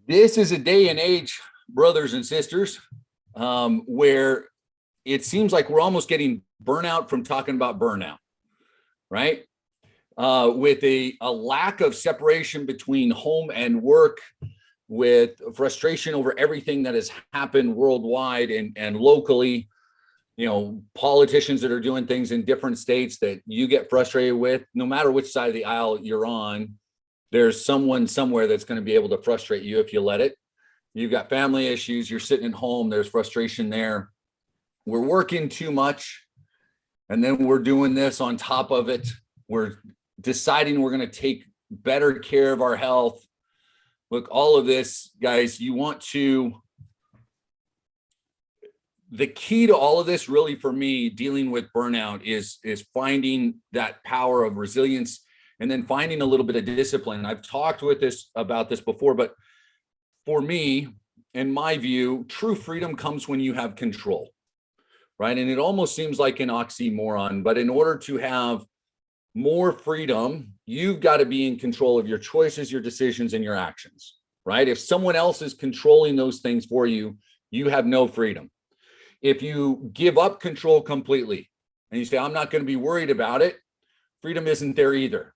This is a day and age, brothers and sisters, where it seems like we're almost getting burnout from talking about burnout, right? With a lack of separation between home and work, with frustration over everything that has happened worldwide and locally, politicians that are doing things in different states that you get frustrated with, no matter which side of the aisle you're on, there's someone somewhere that's going to be able to frustrate you if you let it. You've got family issues, you're sitting at home, there's frustration there. We're working too much, and then we're doing this on top of it. We're deciding we're going to take better care of our health. Look, all of this, guys, the key to all of this, really, for me, dealing with burnout is finding that power of resilience, and then finding a little bit of discipline. I've talked about this before, but for me, in my view, true freedom comes when you have control, right? And it almost seems like an oxymoron, but in order to have more freedom, you've got to be in control of your choices, your decisions, and your actions, right? If someone else is controlling those things for you, you have no freedom. If you give up control completely and you say, I'm not going to be worried about it, freedom isn't there either,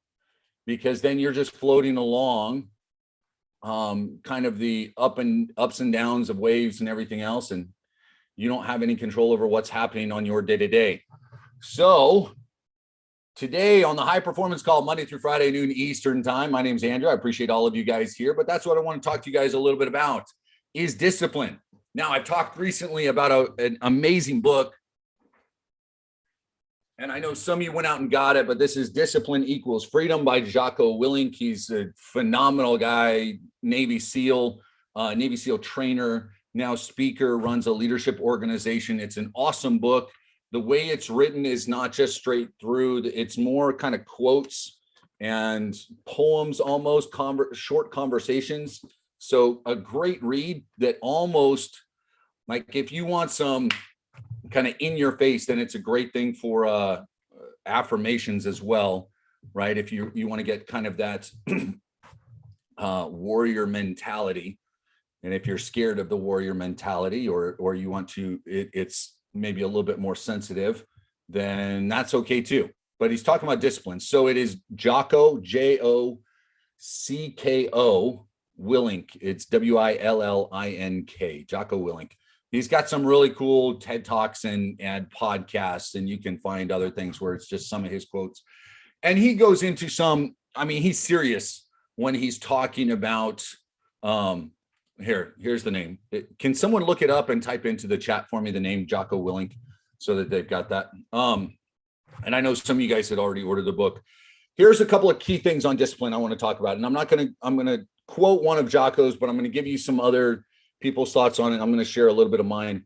because then you're just floating along, kind of the ups and downs of waves and everything else, and you don't have any control over what's happening on your day-to-day. So today on the High Performance Call, Monday through Friday, noon Eastern time, my name's Andrew. I appreciate all of you guys here, but that's what I want to talk to you guys a little bit about, is discipline. Now, I've talked recently about an amazing book, and I know some of you went out and got it, but this is Discipline Equals Freedom by Jocko Willink. He's a phenomenal guy, Navy SEAL trainer, now speaker, runs a leadership organization. It's an awesome book. The way it's written is not just straight through. It's more kind of quotes and poems, almost short conversations. So a great read that almost, like, if you want some kind of in your face, then it's a great thing for affirmations as well, right? If you want to get kind of that warrior mentality, and if you're scared of the warrior mentality, or you want to, it's maybe a little bit more sensitive, then that's okay too. But he's talking about discipline. So it is Jocko, Jocko Willink. It's Willink, Jocko Willink. He's got some really cool TED Talks and podcasts, and you can find other things where it's just some of his quotes. And he goes into he's serious when he's talking about, here's the name. Can someone look it up and type into the chat for me the name Jocko Willink, so that they've got that? And I know some of you guys had already ordered the book. Here's a couple of key things on discipline I want to talk about. And I'm going to quote one of Jocko's, but I'm going to give you some other people's thoughts on it. I'm going to share a little bit of mine.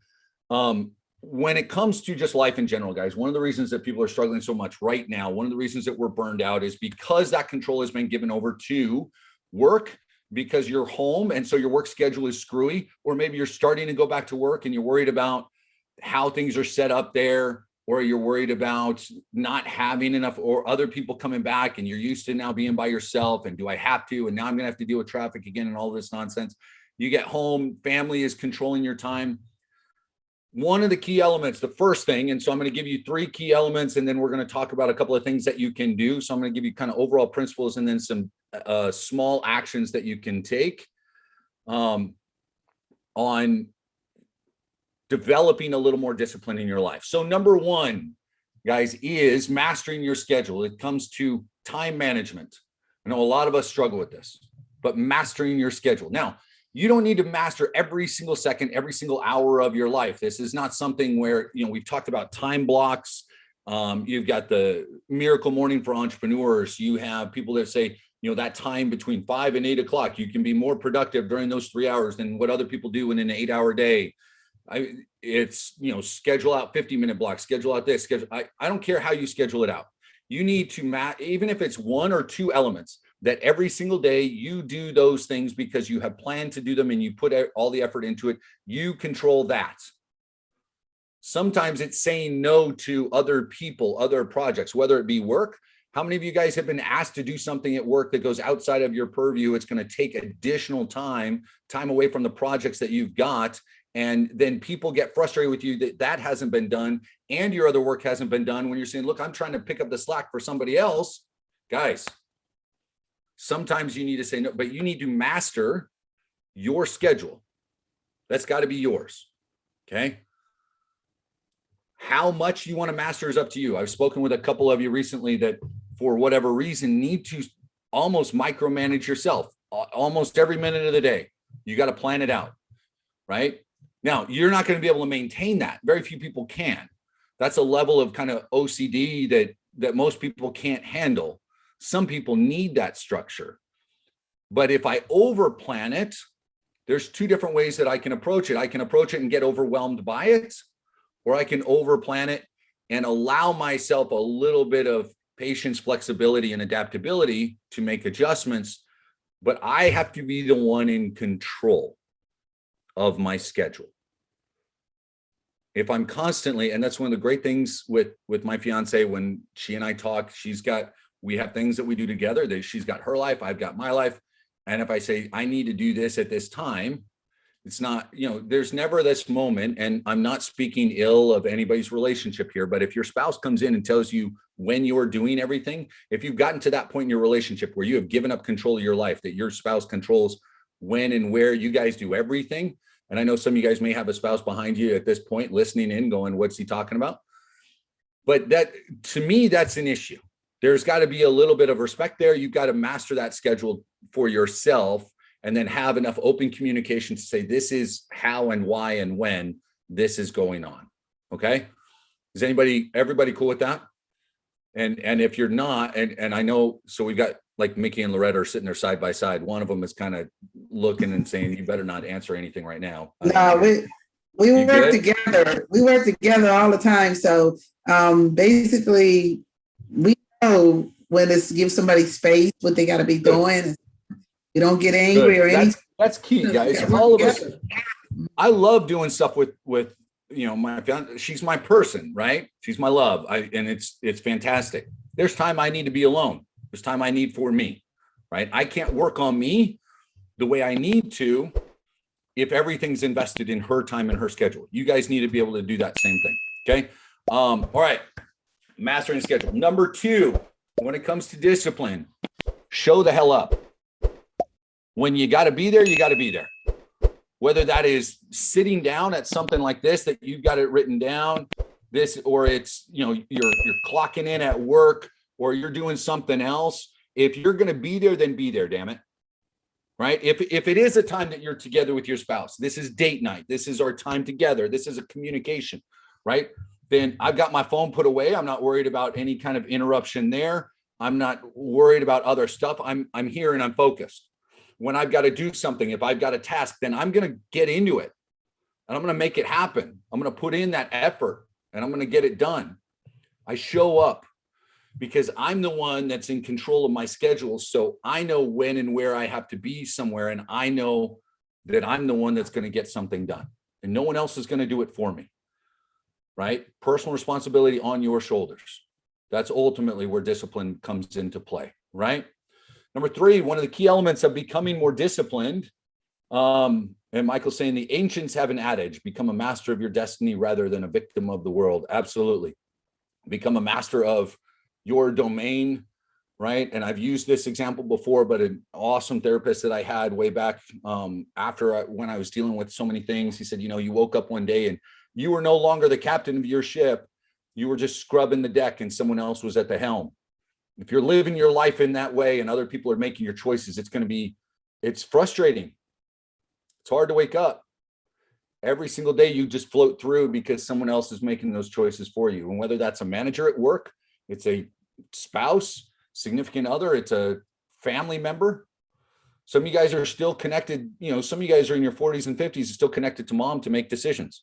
When it comes to just life in general, guys, one of the reasons that people are struggling so much right now, one of the reasons that we're burned out, is because that control has been given over to work, because you're home and so your work schedule is screwy, or maybe you're starting to go back to work and you're worried about how things are set up there, or you're worried about not having enough, or other people coming back and you're used to now being by yourself, and do I have to, and now I'm gonna have to deal with traffic again and all this nonsense. You get home, family is controlling your time. One of the key elements, the first thing, and so I'm going to give you 3 key elements, and then we're going to talk about a couple of things that you can do. So I'm going to give you kind of overall principles, and then some small actions that you can take on developing a little more discipline in your life. So number 1, guys, is mastering your schedule. It comes to time management. I know a lot of us struggle with this, but mastering your schedule. Now, you don't need to master every single second, every single hour of your life. This is not something where, we've talked about time blocks. You've got the Miracle Morning for Entrepreneurs. You have people that say, that time between 5 and 8 o'clock, you can be more productive during those 3 hours than what other people do in an 8-hour day. It's, schedule out 50-minute blocks, schedule out this, I don't care how you schedule it out. You need to even if it's 1 or 2 elements, that every single day you do those things because you have planned to do them and you put all the effort into it. You control that. Sometimes it's saying no to other people, other projects, whether it be work, How many of you guys have been asked to do something at work that goes outside of your purview? It's going to take additional time away from the projects that you've got. And then people get frustrated with you that that hasn't been done and your other work hasn't been done when you're saying, look, I'm trying to pick up the slack for somebody else. Guys, sometimes you need to say no, but you need to master your schedule. That's got to be yours. Okay. How much you want to master is up to you. I've spoken with a couple of you recently that for whatever reason need to almost micromanage yourself almost every minute of the day. You got to plan it out, right? Now, you're not going to be able to maintain that. Very few people can. That's a level of kind of OCD that most people can't handle. Some people need that structure. But if I over plan it, there's two different ways that I can approach it. I can approach it and get overwhelmed by it, or I can over plan it and allow myself a little bit of patience, flexibility, and adaptability to make adjustments. But I have to be the one in control of my schedule. If I'm constantly, and that's one of the great things with my fiance, when she and I talk, we have things that we do together. She's got her life, I've got my life. And if I say, I need to do this at this time, it's not, there's never this moment, and I'm not speaking ill of anybody's relationship here, but if your spouse comes in and tells you when you're doing everything, if you've gotten to that point in your relationship where you have given up control of your life, that your spouse controls when and where you guys do everything. And I know some of you guys may have a spouse behind you at this point listening in going, what's he talking about? But that, to me, that's an issue. There's got to be a little bit of respect there. You've got to master that schedule for yourself, and then have enough open communication to say, this is how and why and when this is going on. Okay. Is everybody cool with that? And if you're not, and I know, so we've got like Mickey and Loretta are sitting there side by side. One of them is kind of looking and saying, you better not answer anything right now. No, we work together. We work together all the time. So basically we know when to give somebody space, what they got to be doing. You don't get angry or anything. That's key, guys. All of us. I love doing stuff with my fiance. She's my person, right? She's my love. And it's fantastic. There's time I need to be alone. There's time I need for me, right? I can't work on me the way I need to if everything's invested in her time and her schedule. You guys need to be able to do that same thing. Okay. All right. Mastering schedule. Number 2, when it comes to discipline, show the hell up. When you got to be there, you got to be there. Whether that is sitting down at something like this, that you've got it written down, or it's, you're clocking in at work, or you're doing something else. If you're going to be there, then be there, damn it. Right? If it is a time that you're together with your spouse, this is date night, this is our time together, this is a communication, right? Then I've got my phone put away. I'm not worried about any kind of interruption there. I'm not worried about other stuff. I'm here and I'm focused. When I've got to do something, if I've got a task, then I'm going to get into it and I'm going to make it happen. I'm going to put in that effort and I'm going to get it done. I show up because I'm the one that's in control of my schedule. So I know when and where I have to be somewhere. And I know that I'm the one that's going to get something done and no one else is going to do it for me, right? Personal responsibility on your shoulders. That's ultimately where discipline comes into play, right? Number 3, one of the key elements of becoming more disciplined, and Michael's saying the ancients have an adage, become a master of your destiny rather than a victim of the world. Absolutely. Become a master of your domain, right? And I've used this example before, but an awesome therapist that I had way back when I was dealing with so many things, he said, you woke up one day and you were no longer the captain of your ship. You were just scrubbing the deck and someone else was at the helm. If you're living your life in that way and other people are making your choices, it's frustrating. It's hard to wake up. Every single day you just float through because someone else is making those choices for you. And whether that's a manager at work, it's a spouse, significant other, it's a family member. Some of you guys are still connected. Some of you guys are in your 40s and 50s, still connected to mom to make decisions.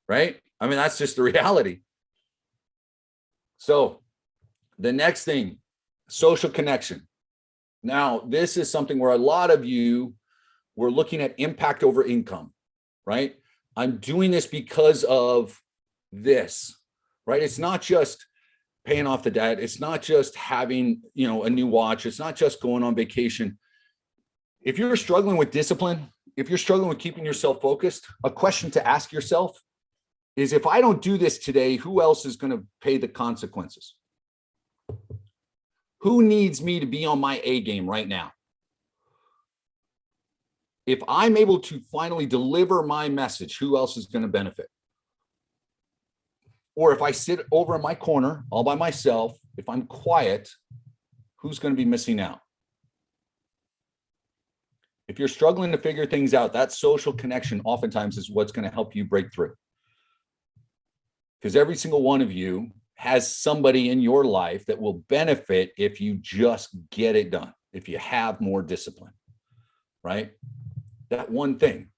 Right? I mean, that's just the reality. So the next thing, social connection. Now, this is something where a lot of you were looking at impact over income, right? I'm doing this because of this, right? It's not just paying off the debt. It's not just having, a new watch. It's not just going on vacation. If you're struggling with discipline, if you're struggling with keeping yourself focused, a question to ask yourself is, if I don't do this today, who else is going to pay the consequences? Who needs me to be on my A game right now? If I'm able to finally deliver my message, who else is going to benefit? Or if I sit over in my corner all by myself, if I'm quiet, who's going to be missing out? If you're struggling to figure things out, that social connection oftentimes is what's going to help you break through. Because every single one of you has somebody in your life that will benefit if you just get it done, if you have more discipline, right? That one thing.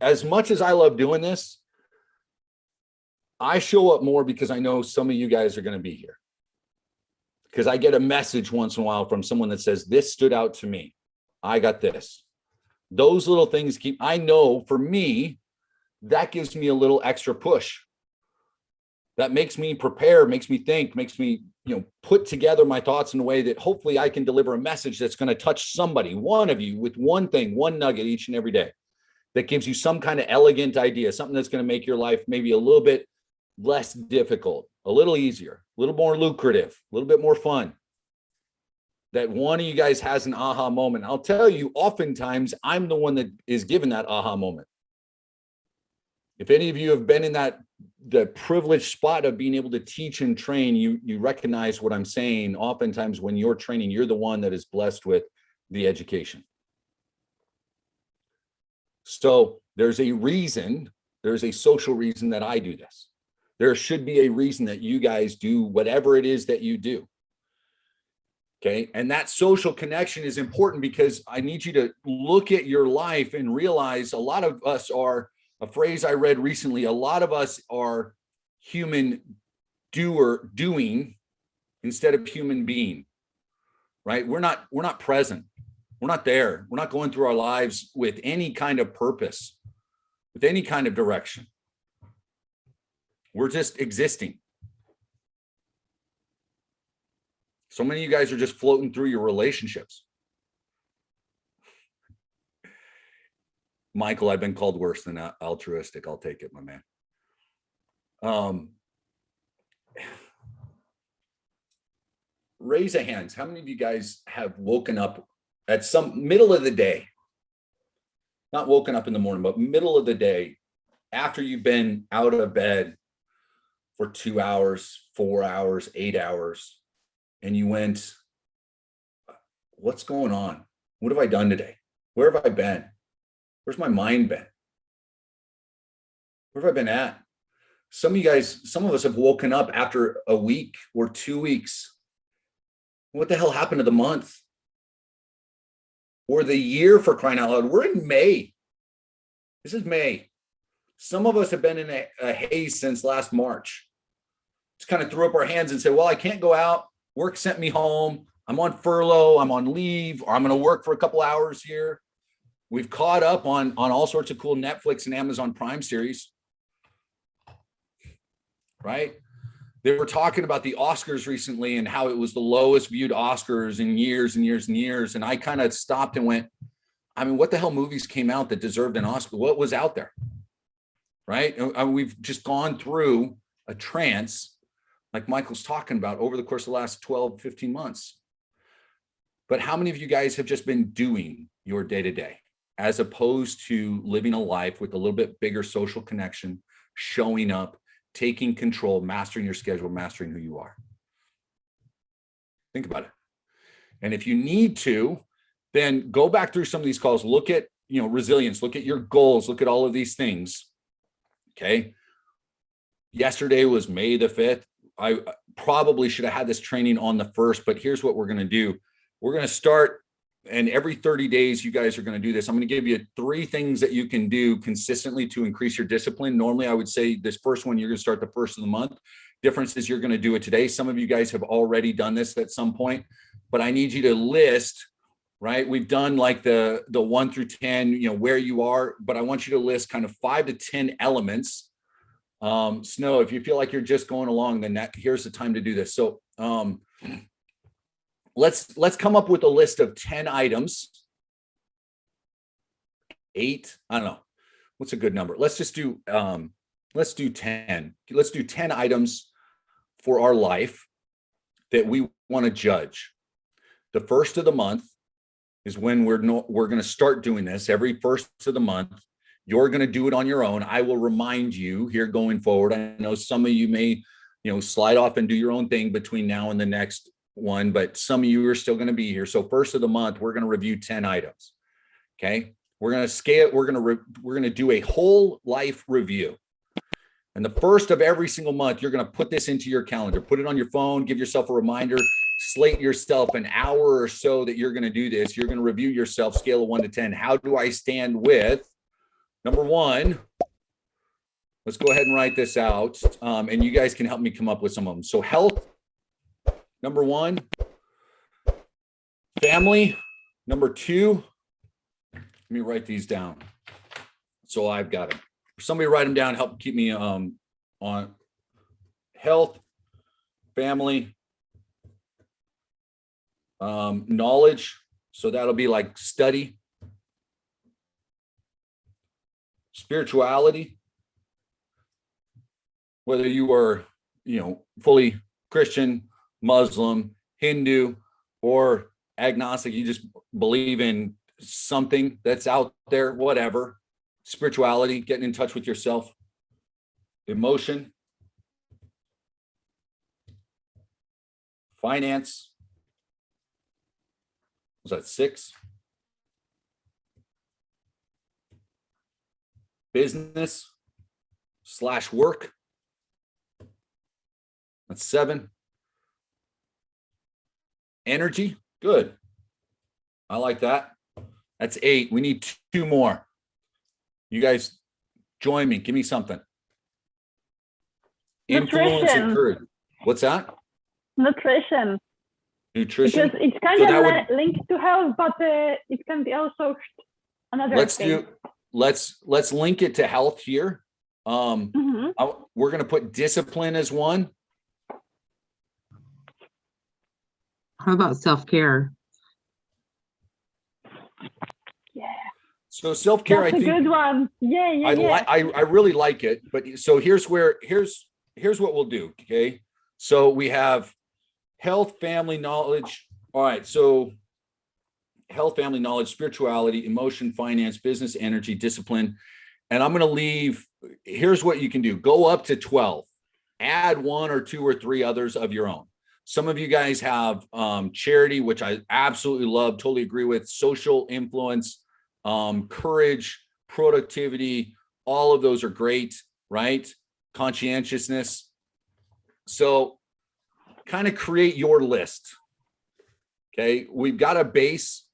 As much as I love doing this, I show up more because I know some of you guys are going to be here. Because I get a message once in a while from someone that says, this stood out to me. I got this. Those little things I know for me, that gives me a little extra push. That makes me prepare, makes me think, makes me, put together my thoughts in a way that hopefully I can deliver a message that's going to touch somebody, one of you, with one thing, one nugget each and every day that gives you some kind of elegant idea, something that's going to make your life maybe a little bit less difficult, a little easier, a little more lucrative, a little bit more fun. That one of you guys has an aha moment. I'll tell you, oftentimes I'm the one that is given that aha moment. If any of you have been in the privileged spot of being able to teach and train, you recognize what I'm saying. Oftentimes when you're training, you're the one that is blessed with the education. So there's a social reason that I do this. There should be a reason that you guys do whatever it is that you do. Okay. And that social connection is important because I need you to look at your life and realize a lot of us are, a phrase I read recently, a lot of us are human doing instead of human being, right? We're not present. We're not there. We're not going through our lives with any kind of purpose, with any kind of direction. We're just existing. So many of you guys are just floating through your relationships. Michael, I've been called worse than altruistic. I'll take it, my man. Raise a hands. How many of you guys have woken up at some middle of the day? Not woken up in the morning, but middle of the day after you've been out of bed for 2 hours, 4 hours, 8 hours, and you went, what's going on? What have I done today? Where have I been? Where's my mind been? Where have I been at? Some of us have woken up after a week or 2 weeks. What the hell happened to the month? Or the year, for crying out loud? We're in May. This is May. Some of us have been in a haze since last March. Just kind of threw up our hands and said, well, I can't go out. Work sent me home. I'm on furlough. I'm on leave, or I'm going to work for a couple hours here. We've caught up on all sorts of cool Netflix and Amazon Prime series, right? They were talking about the Oscars recently and how it was the lowest viewed Oscars in years and years and years. And I kind of stopped and went, I mean, what the hell movies came out that deserved an Oscar? What was out there, right? And we've just gone through a trance, like Michael's talking about, over the course of the last 12, 15 months. But how many of you guys have just been doing your day-to-day as opposed to living a life with a little bit bigger social connection, showing up, taking control, mastering your schedule, mastering who you are? Think about it. And if you need to, then go back through some of these calls, look at, resilience, look at your goals, look at all of these things. Okay. Yesterday was May the 5th. I probably should have had this training on the 1st, but here's what we're going to do. We're going to start, and every 30 days, you guys are going to do this. I'm going to give you 3 things that you can do consistently to increase your discipline. Normally, I would say this first one, you're going to start the 1st of the month. Difference is you're going to do it today. Some of you guys have already done this at some point, but I need you to list, right? We've done like the 1 through 10, where you are, but I want you to list kind of 5 to 10 elements Snow, if you feel like you're just going along, then here's the time to do this. So let's come up with a list of 10 items. 8, I don't know. What's a good number? Let's do 10. Let's do 10 items for our life that we want to judge. The first of the month is when we're going to start doing this every first of the month. You're going to do it on your own. I will remind you here going forward. I know some of you may, slide off and do your own thing between now and the next one, but some of you are still going to be here. So first of the month, we're going to review 10 items. Okay. We're going to scale. We're going to do a whole life review. And the first of every single month, you're going to put this into your calendar, put it on your phone, give yourself a reminder, slate yourself an hour or so that you're going to do this. You're going to review yourself, scale of 1 to 10. How do I stand with number 1? Let's go ahead and write this out. And you guys can help me come up with some of them. So health, number 1, family, number 2. Let me write these down. So I've got them. Somebody write them down, help keep me on health, family, knowledge. So that'll be like study, spirituality, whether you are, fully Christian, Muslim, Hindu, or agnostic, you just believe in something that's out there, whatever. Spirituality, getting in touch with yourself, emotion, finance. Was that 6? Business/work. That's 7. Energy, good. I like that. That's 8. We need 2 more. You guys join me. Give me something. Influence and courage. What's that? Nutrition. Nutrition. Because it's kind of linked to health, but it can be also another thing. Let's link it to health here. We're going to put discipline as 1. How about self-care? Yeah. So self-care, That's I think, a good one. Yeah. I really like it. But so here's what we'll do. Okay. So we have health, family, knowledge. All right. So health, family, knowledge, spirituality, emotion, finance, business, energy, discipline. And I'm going to leave. Here's what you can do. Go up to 12. Add 1 or 2 or 3 others of your own. Some of you guys have charity, which I absolutely love, totally agree with. Social influence, courage, productivity, all of those are great, right? Conscientiousness. So kind of create your list. Okay. We've got a base.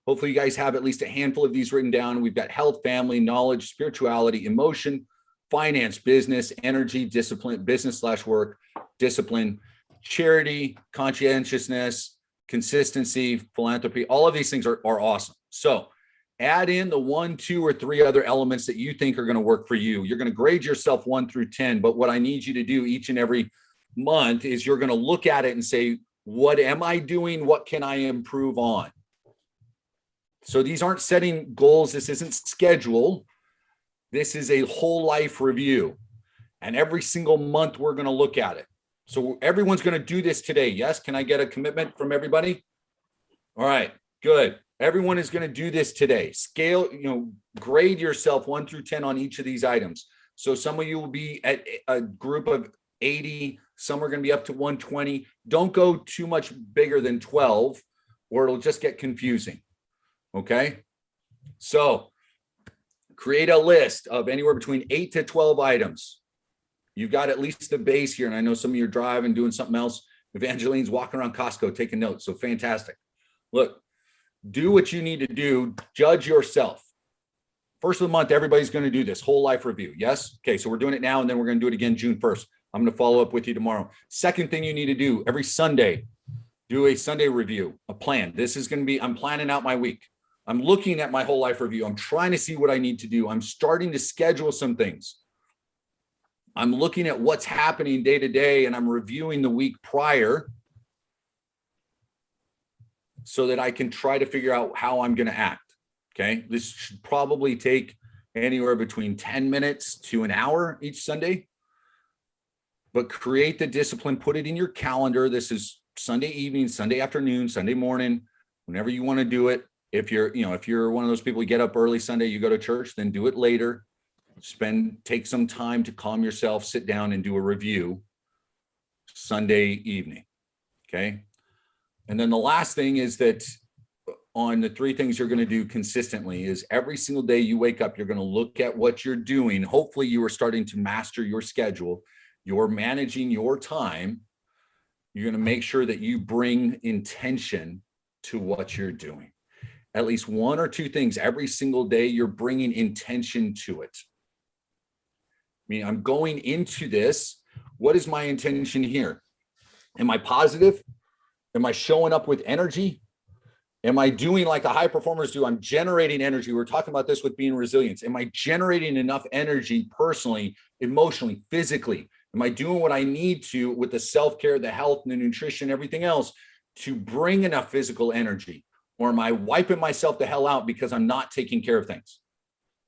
Hopefully you guys have at least a handful of these written down. We've got health, family, knowledge, spirituality, emotion, finance, business, energy, discipline, business/work, discipline, charity, conscientiousness, consistency, philanthropy. All of these things are awesome. So add in the 1, 2, or 3 other elements that you think are going to work for you. You're going to grade yourself 1 through 10. But what I need you to do each and every month is you're going to look at it and say, what am I doing? What can I improve on? So these aren't setting goals. This isn't schedule. This is a whole life review. And every single month, we're going to look at it. So everyone's going to do this today. Yes. Can I get a commitment from everybody? All right, good. Everyone is going to do this today. Scale, grade yourself 1 through 10 on each of these items. So some of you will be at a group of 80. Some are going to be up to 120. Don't go too much bigger than 12 or it'll just get confusing. Okay. So create a list of anywhere between 8 to 12 items. You've got at least the base here. And I know some of you are driving, doing something else. Evangeline's walking around Costco, taking notes. So fantastic. Look, do what you need to do. Judge yourself. First of the month, everybody's going to do this whole life review. Yes. Okay. So we're doing it now, and then we're going to do it again June 1st. I'm going to follow up with you tomorrow. Second thing you need to do every Sunday, do a Sunday review, a plan. This is going to be, I'm planning out my week. I'm looking at my whole life review. I'm trying to see what I need to do. I'm starting to schedule some things. I'm looking at what's happening day to day, and I'm reviewing the week prior so that I can try to figure out how I'm going to act. Okay. This should probably take anywhere between 10 minutes to an hour each Sunday, but create the discipline, put it in your calendar. This is Sunday evening, Sunday afternoon, Sunday morning, whenever you want to do it. If you're one of those people who get up early Sunday, you go to church, then do it later. Take some time to calm yourself, sit down and do a review Sunday evening. Okay. And then the last thing is that on the 3 things you're going to do consistently is every single day you wake up, you're going to look at what you're doing. Hopefully you are starting to master your schedule. You're managing your time. You're going to make sure that you bring intention to what you're doing. At least 1 or 2 things every single day, you're bringing intention to it. I mean, I'm going into this. What is my intention here? Am I positive? Am I showing up with energy? Am I doing like the high performers do? I'm generating energy. We're talking about this with being resilient. Am I generating enough energy personally, emotionally, physically? Am I doing what I need to with the self-care, the health, and the nutrition, everything else to bring enough physical energy? Or am I wiping myself the hell out because I'm not taking care of things?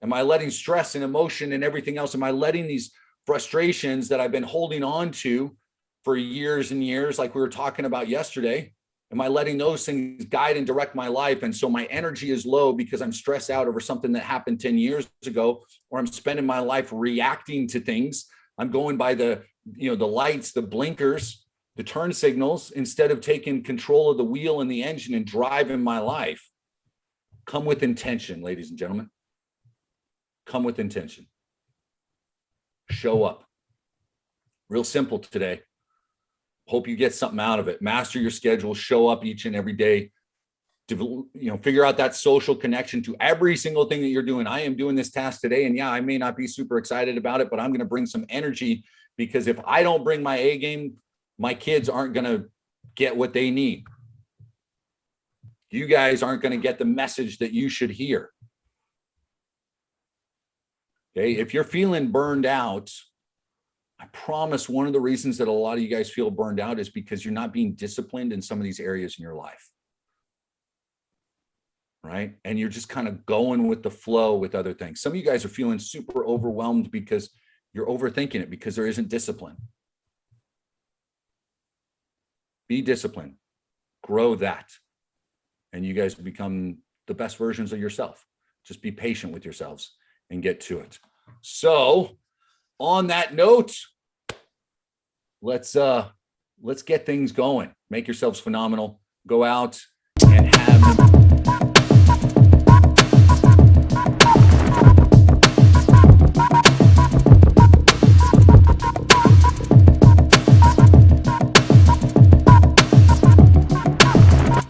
Am I letting stress and emotion and everything else? Am I letting these frustrations that I've been holding on to for years and years, like we were talking about yesterday, am I letting those things guide and direct my life? And so my energy is low because I'm stressed out over something that happened 10 years ago, or I'm spending my life reacting to things. I'm going by the lights, the blinkers, the turn signals, instead of taking control of the wheel and the engine and driving my life. Come with intention, ladies and gentlemen. Come with intention. Show up. Real simple today. Hope you get something out of it. Master your schedule, show up each and every day. Figure out that social connection to every single thing that you're doing. I am doing this task today, and yeah, I may not be super excited about it, but I'm going to bring some energy, because if I don't bring my A game, my kids aren't going to get what they need. You guys aren't going to get the message that you should hear. Okay, if you're feeling burned out, I promise one of the reasons that a lot of you guys feel burned out is because you're not being disciplined in some of these areas in your life. Right? And you're just kind of going with the flow with other things. Some of you guys are feeling super overwhelmed because you're overthinking it, because there isn't discipline. Be disciplined. Grow that. And you guys become the best versions of yourself. Just be patient with yourselves and get to it. So, on that note, let's get things going. Make yourselves phenomenal. Go out and have